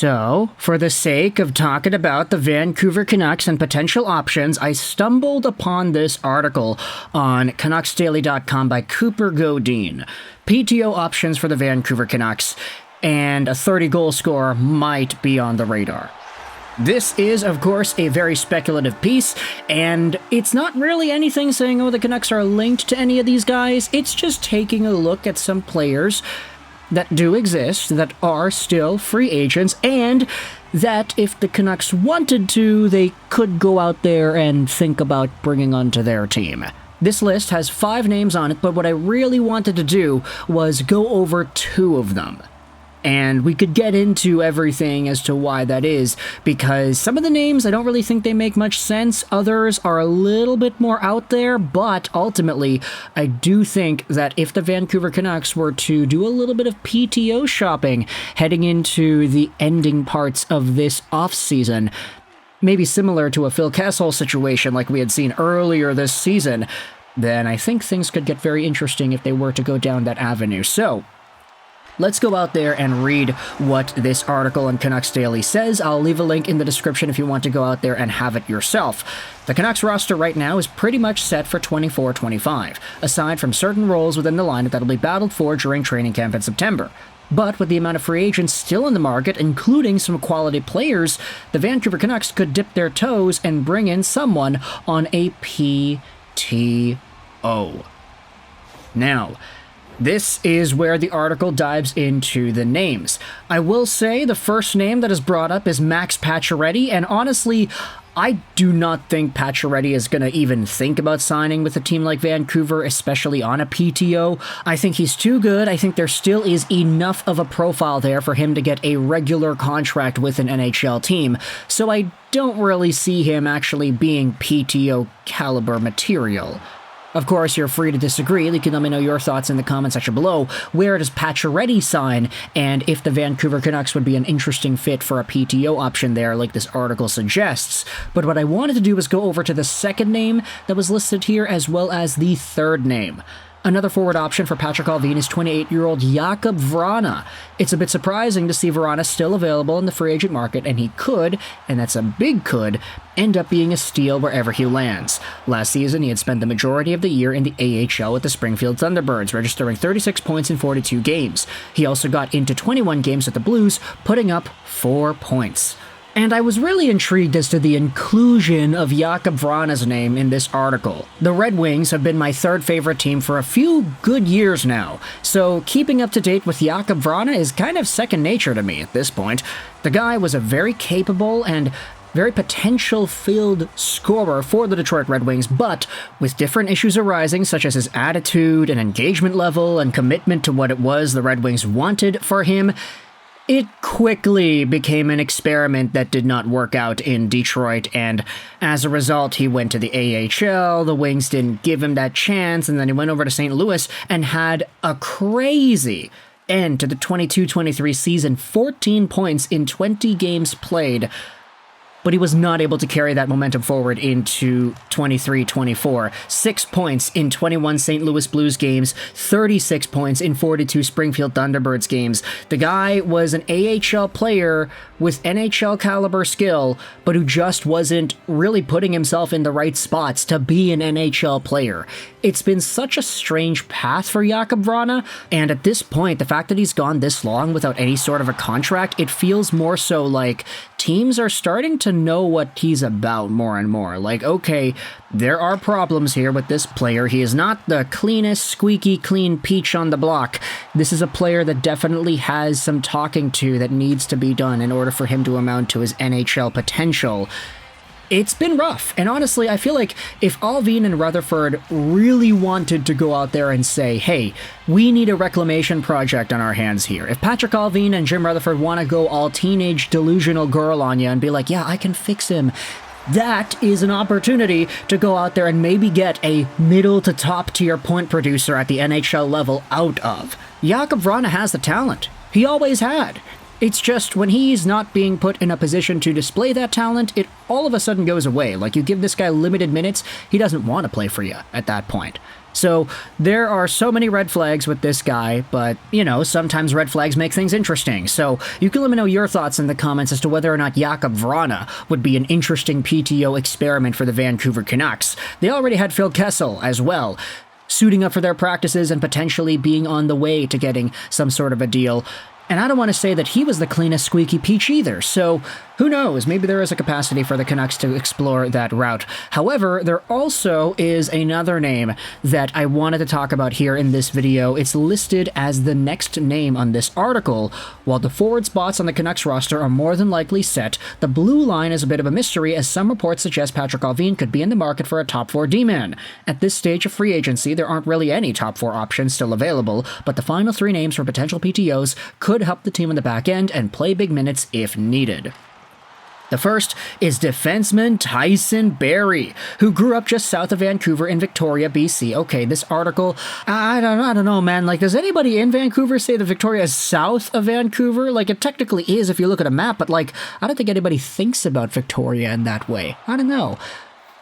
So, for the sake of talking about the Vancouver Canucks and potential options, I stumbled upon this article on CanucksDaily.com by Cooper Godine. PTO options for the Vancouver Canucks, and a 30-goal scorer might be on the radar. This is, of course, a very speculative piece, and it's not really anything saying, oh, the Canucks are linked to any of these guys. It's just taking a look at some players that do exist, that are still free agents, and that if the Canucks wanted to, they could go out there and think about bringing onto their team. This list has 5 names on it, but what I really wanted to do was go over 2 of them. And we could get into everything as to why that is, because some of the names, I don't really think they make much sense. Others are a little bit more out there, but ultimately, I do think that if the Vancouver Canucks were to do a little bit of PTO shopping heading into the ending parts of this offseason, maybe similar to a Phil Kessel situation like we had seen earlier this season, then I think things could get very interesting if they were to go down that avenue. So, let's go out there and read what this article on Canucks Daily says. I'll leave a link in the description if you want to go out there and have it yourself. The Canucks roster right now is pretty much set for 24-25, aside from certain roles within the lineup that'll be battled for during training camp in September. But with the amount of free agents still in the market, including some quality players, the Vancouver Canucks could dip their toes and bring in someone on a PTO. Now, this is where the article dives into the names. I will say the first name that is brought up is Max Pacioretty, and honestly, I do not think Pacioretty is going to even think about signing with a team like Vancouver, especially on a PTO. I think he's too good. I think there still is enough of a profile there for him to get a regular contract with an NHL team, so I don't really see him actually being PTO caliber material. Of course, you're free to disagree. You can let me know your thoughts in the comment section below. Where does Pacioretty sign, and if the Vancouver Canucks would be an interesting fit for a PTO option there, like this article suggests. But what I wanted to do was go over to the second name that was listed here, as well as the third name. Another forward option for PATRIK ALLVIN is 28-year-old Jakub Vrana. It's a bit surprising to see Vrana still available in the free agent market, and he could, and that's a big could, end up being a steal wherever he lands. Last season, he had spent the majority of the year in the AHL with the Springfield Thunderbirds, registering 36 points in 42 games. He also got into 21 games with the Blues, putting up 4 points. And I was really intrigued as to the inclusion of Jakub Vrana's name in this article. The Red Wings have been my third favorite team for a few good years now, so keeping up to date with Jakub Vrana is kind of second nature to me at this point. The guy was a very capable and very potential-filled scorer for the Detroit Red Wings, but with different issues arising, such as his attitude and engagement level and commitment to what it was the Red Wings wanted for him, it quickly became an experiment that did not work out in Detroit, and as a result, he went to the AHL, the Wings didn't give him that chance, and then he went over to St. Louis and had a crazy end to the 22-23 season, 14 points in 20 games played, but he was not able to carry that momentum forward into 23-24. 6 points in 21 St. Louis Blues games, 36 points in 42 Springfield Thunderbirds games. The guy was an AHL player with NHL caliber skill, but who just wasn't really putting himself in the right spots to be an NHL player. It's been such a strange path for Jakub Vrana, and at this point, the fact that he's gone this long without any sort of a contract, it feels more so like teams are starting to know what he's about more and more. Like, okay, there are problems here with this player. He is not the cleanest, squeaky clean peach on the block. This is a player that definitely has some talking to that needs to be done in order for him to amount to his NHL potential. It's been rough, and honestly, I feel like if Allvin and Rutherford really wanted to go out there and say, hey, we need a reclamation project on our hands here, if Patrik Allvin and Jim Rutherford want to go all teenage delusional girl on you and be like, yeah, I can fix him, that is an opportunity to go out there and maybe get a middle to top tier point producer at the NHL level out of. Jakub Vrana has the talent. He always had. It's just when he's not being put in a position to display that talent, it all of a sudden goes away. Like, you give this guy limited minutes, he doesn't want to play for you at that point. So there are so many red flags with this guy, but, you know, sometimes red flags make things interesting. So you can let me know your thoughts in the comments as to whether or not Jakub Vrana would be an interesting PTO experiment for the Vancouver Canucks. They already had Phil Kessel as well, suiting up for their practices and potentially being on the way to getting some sort of a deal. And I don't want to say that he was the cleanest squeaky peach either, so who knows, maybe there is a capacity for the Canucks to explore that route. However, there also is another name that I wanted to talk about here in this video. It's listed as the next name on this article. While the forward spots on the Canucks roster are more than likely set, the blue line is a bit of a mystery, as some reports suggest Patrik Allvin could be in the market for a top 4 D-man. At this stage of free agency, there aren't really any top 4 options still available, but the final 3 names for potential PTOs could help the team on the back end and play big minutes if needed. The first is defenseman Tyson Barrie, who grew up just south of Vancouver in Victoria, BC. Okay, this article, I don't know, man. Like, does anybody in Vancouver say that Victoria is south of Vancouver? Like, it technically is if you look at a map, but, like, I don't think anybody thinks about Victoria in that way. I don't know.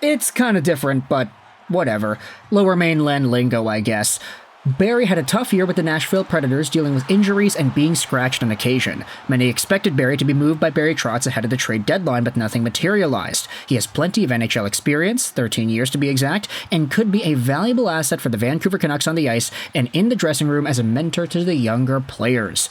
It's kind of different, but whatever. Lower mainland lingo, I guess. Barrie had a tough year with the Nashville Predators, dealing with injuries and being scratched on occasion. Many expected Barrie to be moved by Barrie Trotz ahead of the trade deadline, but nothing materialized. He has plenty of NHL experience, 13 years to be exact, and could be a valuable asset for the Vancouver Canucks on the ice and in the dressing room as a mentor to the younger players.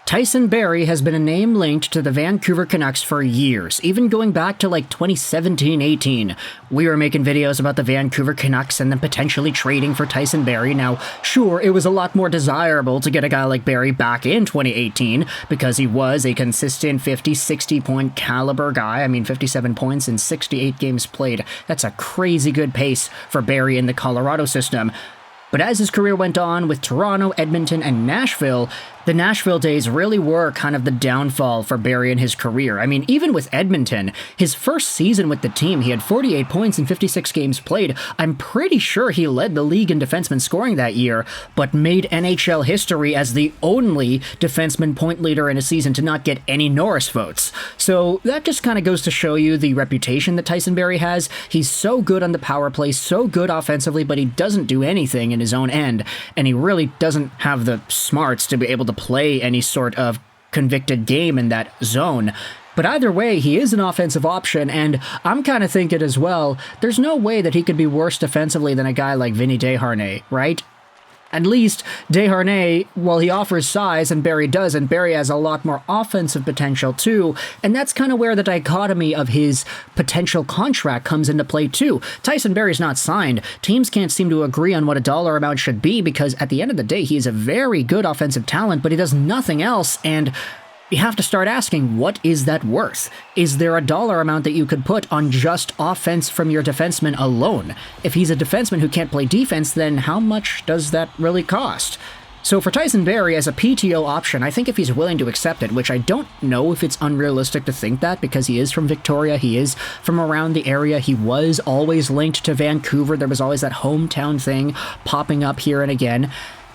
Tyson Barrie has been a name linked to the Vancouver Canucks for years, even going back to like 2017-18. We were making videos about the Vancouver Canucks and then potentially trading for Tyson Barrie. Now, sure, it was a lot more desirable to get a guy like Barrie back in 2018 because he was a consistent 50-60 point caliber guy. I mean, 57 points in 68 games played. That's a crazy good pace for Barrie in the Colorado system. But as his career went on with Toronto, Edmonton, and Nashville, the Nashville days really were kind of the downfall for Barrie in his career. I mean, even with Edmonton, his first season with the team, he had 48 points in 56 games played. I'm pretty sure he led the league in defenseman scoring that year, but made NHL history as the only defenseman point leader in a season to not get any Norris votes. So that just kind of goes to show you the reputation that Tyson Barrie has. He's so good on the power play, so good offensively, but he doesn't do anything in his own end, and he really doesn't have the smarts to be able to play any sort of convicted game in that zone. But either way, he is an offensive option, and I'm kind of thinking as well, there's no way that he could be worse defensively than a guy like Vinny Desharnais, right? At least, Desharnais, well, he offers size, and Barrie does, and Barrie has a lot more offensive potential too, and that's kind of where the dichotomy of his potential contract comes into play too. Tyson Barrie's not signed. Teams can't seem to agree on what a dollar amount should be, because at the end of the day, he is a very good offensive talent, but he does nothing else, and you have to start asking, what is that worth? Is there a dollar amount that you could put on just offense from your defenseman alone? If he's a defenseman who can't play defense, then how much does that really cost? So for Tyson Barrie as a PTO option, I think if he's willing to accept it, which I don't know if it's unrealistic to think that, because he is from Victoria, he is from around the area, he was always linked to Vancouver, there was always that hometown thing popping up here and again.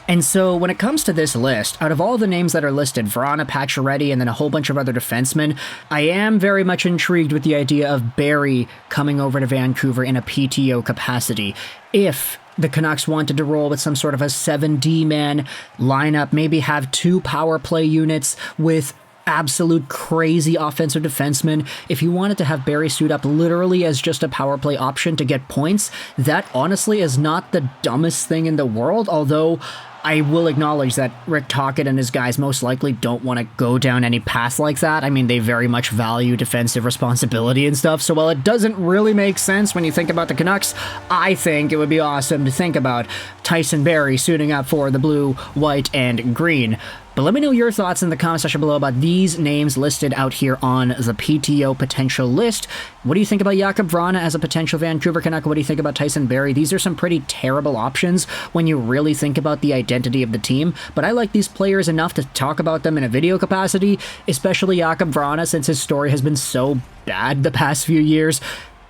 And so when it comes to this list, out of all the names that are listed, Vrana, Pacioretty, and then a whole bunch of other defensemen, I am very much intrigued with the idea of Barrie coming over to Vancouver in a PTO capacity. If the Canucks wanted to roll with some sort of a 7D-man lineup, maybe have 2 power play units with absolute crazy offensive defensemen. If you wanted to have Barrie suit up literally as just a power play option to get points, that honestly is not the dumbest thing in the world, although I will acknowledge that Rick Tocchet and his guys most likely don't want to go down any path like that. I mean, they very much value defensive responsibility and stuff, so while it doesn't really make sense when you think about the Canucks, I think it would be awesome to think about Tyson Barrie suiting up for the blue, white, and green. But let me know your thoughts in the comment section below about these names listed out here on the PTO potential list. What do you think about Jakub Vrana as a potential Vancouver Canuck? What do you think about Tyson Barrie? These are some pretty terrible options when you really think about the identity of the team, but I like these players enough to talk about them in a video capacity, especially Jakub Vrana, since his story has been so bad the past few years.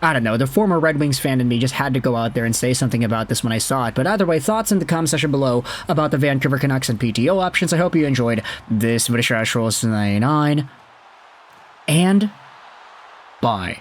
I don't know, the former Red Wings fan in me just had to go out there and say something about this when I saw it. But either way, thoughts in the comment section below about the Vancouver Canucks and PTO options. I hope you enjoyed this video. And bye.